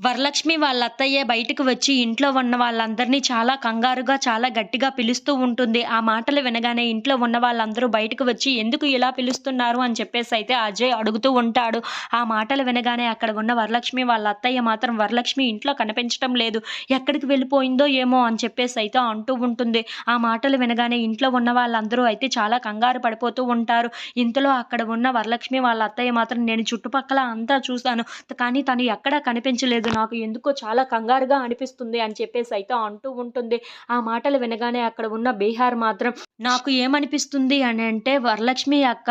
వరలక్ష్మి వాళ్ళ అత్తయ్య బయటకు వచ్చి ఇంట్లో ఉన్న వాళ్ళందరినీ చాలా కంగారుగా, చాలా గట్టిగా పిలుస్తూ ఉంటుంది. ఆ మాటలు వినగానే ఇంట్లో ఉన్న వాళ్ళందరూ బయటకు వచ్చి ఎందుకు ఇలా పిలుస్తున్నారు అని చెప్పేసైతే అజయ్ అడుగుతూ ఉంటాడు. ఆ మాటలు వినగానే అక్కడ ఉన్న వరలక్ష్మి వాళ్ళ అత్తయ్య మాత్రం వరలక్ష్మి ఇంట్లో కనిపించటం లేదు. ఎక్కడికి వెళ్ళిపోయిందో ఏమో అని చెప్పేసైతే అంటూ ఉంటుంది. ఆ మాటలు వినగానే ఇంట్లో ఉన్న వాళ్ళందరూ అయితే చాలా కంగారు పడిపోతూ ఉంటారు. ఇంతలో అక్కడ ఉన్న వరలక్ష్మి వాళ్ళ అత్తయ్య మాత్రం నేను చుట్టుపక్కల అంతా చూసాను. కానీ తను ఎక్కడా కనిపించలేదు. నాకు ఎందుకో చాలా కంగారుగా అనిపిస్తుంది అని చెప్పేసైతే అంటూ ఉంటుంది. ఆ మాటలు వినగానే అక్కడ ఉన్న బీహార్ మాత్రం నాకు ఏమనిపిస్తుంది అనంటే వరలక్ష్మి అక్క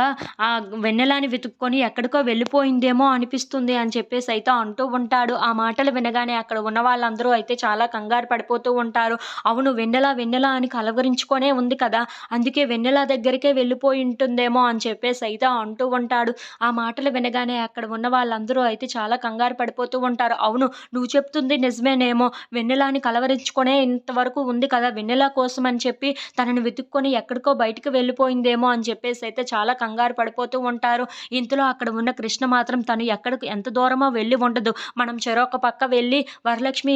వెన్నెలాని వెతుక్కొని ఎక్కడికో వెళ్ళిపోయిందేమో అనిపిస్తుంది అని చెప్పేసైతే అంటూ ఉంటాడు. ఆ మాటలు వినగానే అక్కడ ఉన్న వాళ్ళందరూ అయితే చాలా కంగారు పడిపోతూ ఉంటారు. అవును వెన్నెల అని కలవరించుకొనే ఉంది కదా! అందుకే వెన్నెల దగ్గరికే వెళ్ళిపోయి ఉంటుందేమో అని చెప్పేసైతే అంటూ ఉంటాడు. ఆ మాటలు వినగానే అక్కడ ఉన్న వాళ్ళందరూ అయితే చాలా కంగారు పడిపోతూ ఉంటారు. అవును నువ్వు చెప్తుంది నిజమేనేమో! వెన్నెలని కలవరించుకొనే ఇంతవరకు ఉంది కదా! వెన్నెల కోసం అని చెప్పి తనని వెతుక్కొని ఎక్కడికో బయటికి వెళ్ళిపోయిందేమో అని చెప్పేసైతే చాలా కంగారు పడిపోతూ ఉంటారు. ఇంతలో అక్కడ ఉన్న కృష్ణ మాత్రం తను ఎక్కడికి ఎంత దూరమో వెళ్ళి ఉండదు. మనం చెరొక పక్క వెళ్ళి వరలక్ష్మి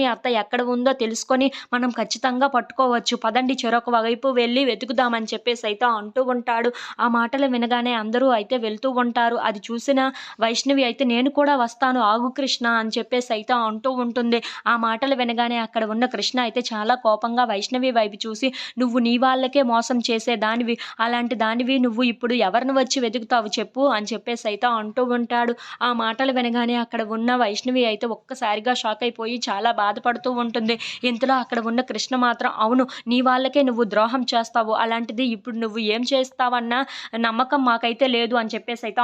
అత్త ఎక్కడ ఉందో తెలుసుకొని మనం ఖచ్చితంగా పట్టుకోవచ్చు. పదండి చెరొక వైపు వెళ్ళి వెతుకుదాం అని చెప్పేసైతే అంటూ ఉంటాడు. ఆ మాటలు వినగానే అందరూ అయితే వెళ్తూ ఉంటారు. అది చూసిన వైష్ణవి అయితే నేను కూడా వస్తాను ఆగు కృష్ణ అని చెప్పేసైతే అంటూ ఉంటుంది. ఆ మాటలు వినగానే అక్కడ ఉన్న కృష్ణ అయితే చాలా కోపంగా వైష్ణవి వైపు చూసి నువ్వు నీ వాళ్ళకే మోసం చేసేదానివి. అలాంటి దానివి నువ్వు ఇప్పుడు ఎవరిని వచ్చి వెతుకుతావు చెప్పు అని చెప్పేసైతే అంటూ ఉంటాడు. ఆ మాటలు వినగానే అక్కడ ఉన్న వైష్ణవి అయితే ఒక్కసారిగా షాక్ అయిపోయి చాలా బాధపడుతూ ఉంటుంది. ఇంతలో అక్కడ ఉన్న కృష్ణ మాత్రం అవును నీ వాళ్ళకే నువ్వు ద్రోహం చేస్తావు. అలాంటిది ఇప్పుడు నువ్వు ఏం చేస్తావన్న నమ్మకం మాకైతే లేదు అని చెప్పేసైతే